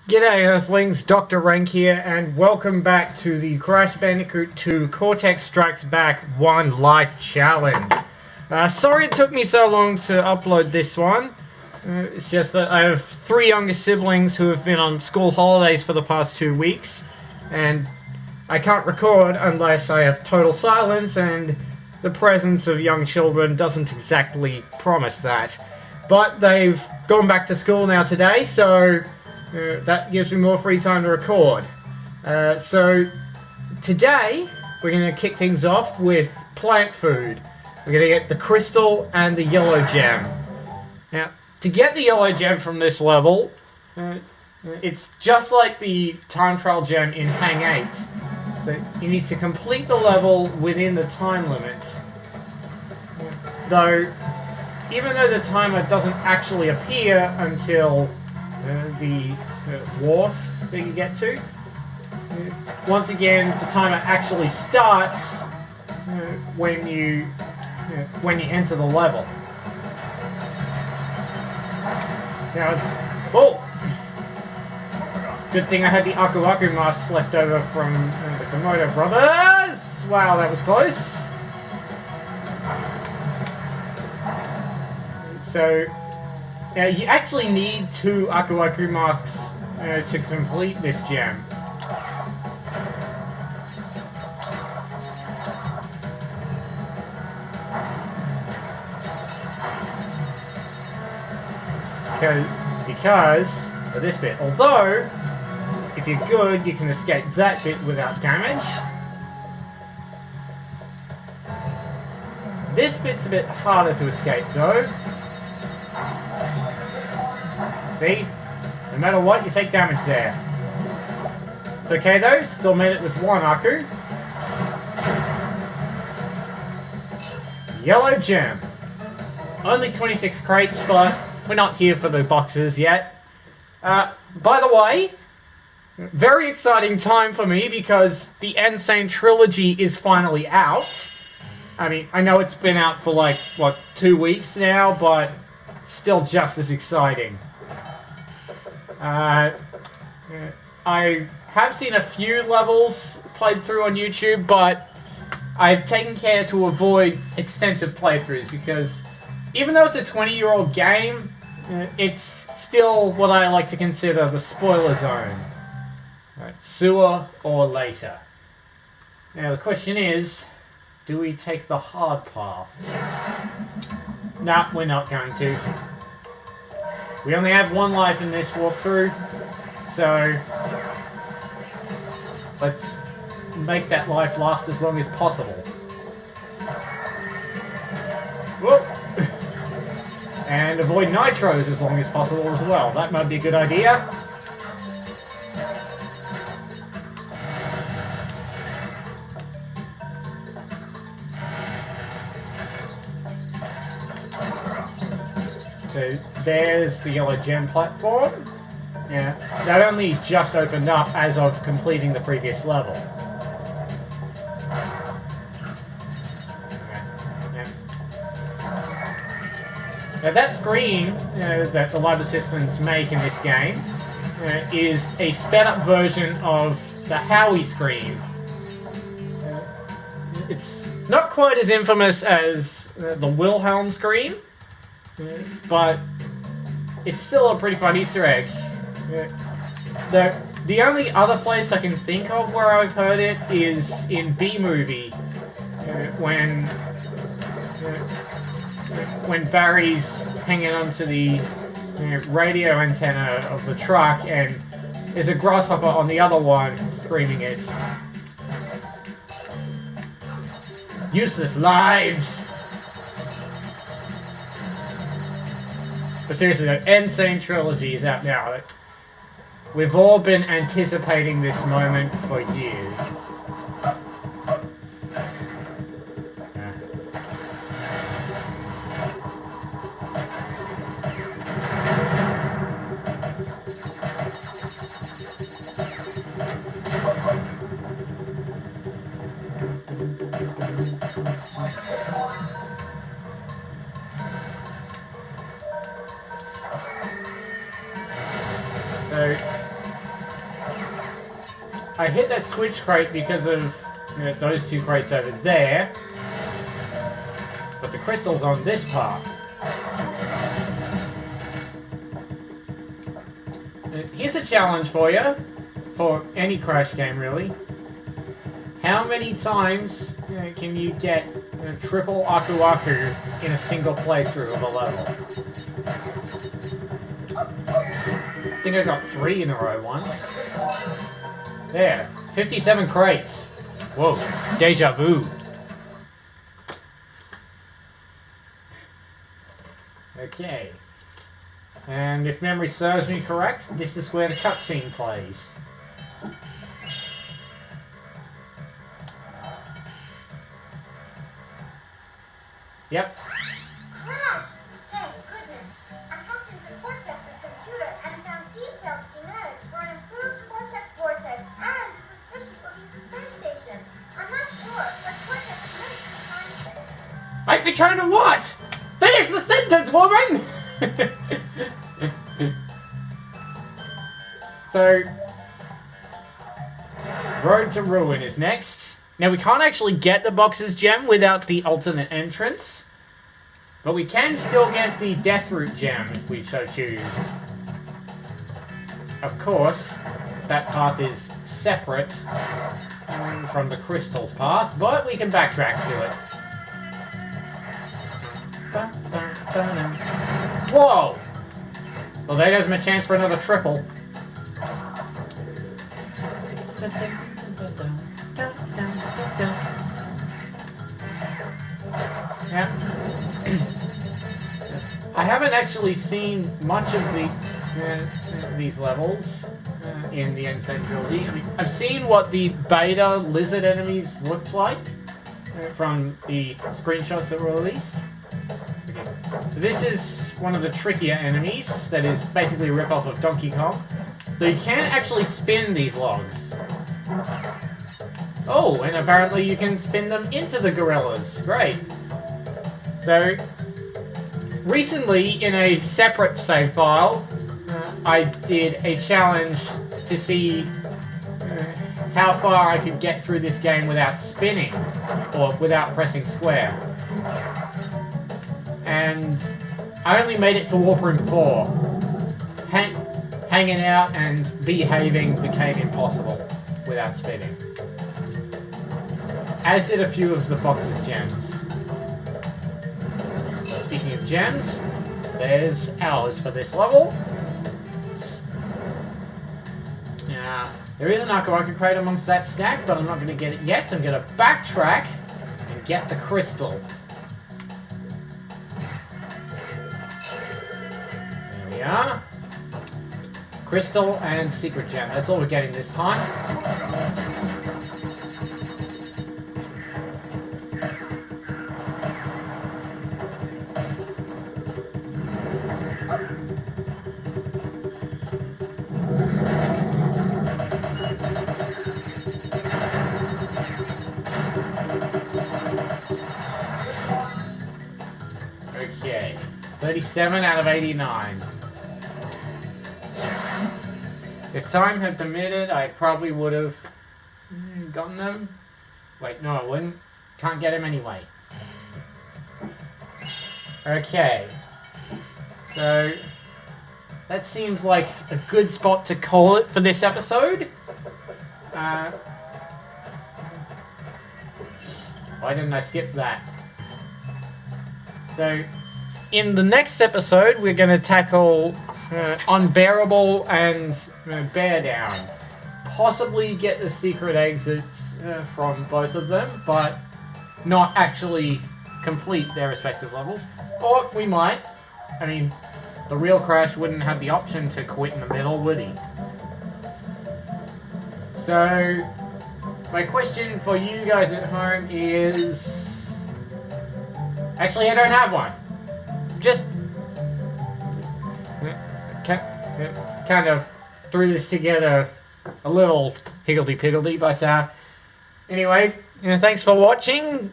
G'day Earthlings, Dr. Rank here, and welcome back to the Crash Bandicoot 2 Cortex Strikes Back 1 Life Challenge. Sorry it took me so long to upload this one. It's just that I have 3 younger siblings who have been on school holidays for the past 2 weeks, and I can't record unless I have total silence, and the presence of young children doesn't exactly promise that. But they've gone back to school now today, so that gives me more free time to record. So today we're going to kick things off with plant food. We're going to get the crystal and the yellow gem. Now, to get the yellow gem from this level, it's just like the time trial gem in Hang 8. So you need to complete the level within the time limit. Though, even though the timer doesn't actually appear until the wharf that you get to. Once again, the timer actually starts when you enter the level. Now, oh! Good thing I had the Aku Aku masks left over from the Komodo brothers! Wow, that was close! So, you actually need 2 Aku Aku masks to complete this gem. Because of this bit. Although, if you're good, you can escape that bit without damage. This bit's a bit harder to escape though. See? No matter what, you take damage there. It's okay though, still made it with 1 Aku. Yellow gem. Only 26 crates, but we're not here for the boxes yet. By the way, very exciting time for me because the Insane Trilogy is finally out. I mean, I know it's been out for like, 2 weeks now, but still just as exciting. I have seen a few levels played through on YouTube, but I've taken care to avoid extensive playthroughs because even though it's a 20-year-old game, it's still what I like to consider the spoiler zone. Right, sooner or later. Now the question is, do we take the hard path? Nah, we're not going to. We only have 1 life in this walkthrough, so let's make that life last as long as possible. Whoop! And avoid nitros as long as possible as well. That might be a good idea. So there's the yellow gem platform. Yeah, that only just opened up as of completing the previous level. Now that screen that the live assistants make in this game is a sped up version of the Howie screen. It's not quite as infamous as the Wilhelm screen, but it's still a pretty fun Easter egg. The only other place I can think of where I've heard it is in B-Movie, when Barry's hanging onto the radio antenna of the truck and there's a grasshopper on the other one screaming it. Useless lives! But seriously though, Insane Trilogy is out now. We've all been anticipating this moment for years. So I hit that switch crate because of those two crates over there. But the crystal's on this path. Here's a challenge for you. For any Crash game, really. How many times can you get triple Aku Aku in a single playthrough of a level? I think I got 3 in a row once. There, 57 crates. Whoa, deja vu. Okay. And if memory serves me correct, this is where the cutscene plays. Yep. Crash! Thank goodness. I hacked into Cortex's computer and found detailed schematics for an improved Cortex vortex and a suspicious-looking space station. I'm not sure, but Cortex might be trying to... Might be trying to what? Finish the sentence, woman! So, Road to Ruin is next. Now, we can't actually get the Boxer's Gem without the alternate entrance, but we can still get the Death Root Gem if we so choose. Of course, that path is separate from the Crystal's path, but we can backtrack to it. Whoa! Well, there goes my chance for another triple. Yeah. I haven't actually seen much of these levels in the N10 trilogy. I mean, I've seen what the beta lizard enemies looked like from the screenshots that were released. Okay. So this is one of the trickier enemies that is basically a rip-off of Donkey Kong. So you can actually spin these logs. Oh, and apparently you can spin them into the gorillas. Great. So, recently in a separate save file, I did a challenge to see how far I could get through this game without spinning, or without pressing square. And I only made it to Warp Room 4. Hanging out and behaving became impossible without spinning. As did a few of the Boxer's gems. Speaking of gems, there's ours for this level. There is an Aku Aku crate amongst that stack, but I'm not going to get it yet. I'm going to backtrack and get the crystal. There we are. Crystal and secret gem. That's all we're getting this time. Okay, 37 out of 89. If time had permitted, I probably would have gotten them. Wait, no, I wouldn't. Can't get him anyway. Okay. So, that seems like a good spot to call it for this episode. Why didn't I skip that? So, in the next episode, we're going to tackle Unbearable and Bear Down. Possibly get the secret exits from both of them, but not actually complete their respective levels. Or we might. I mean, the real Crash wouldn't have the option to quit in the middle, would he? So, my question for you guys at home is... Actually, I don't have one. Just kind of threw this together a little higgledy-piggledy, but anyway, thanks for watching.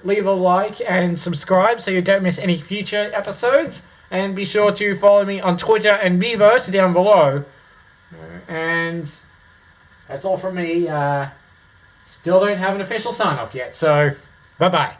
Leave a like and subscribe so you don't miss any future episodes, and be sure to follow me on Twitter and Miiverse down below. And That's all from me. Still don't have an official sign-off yet, so bye-bye.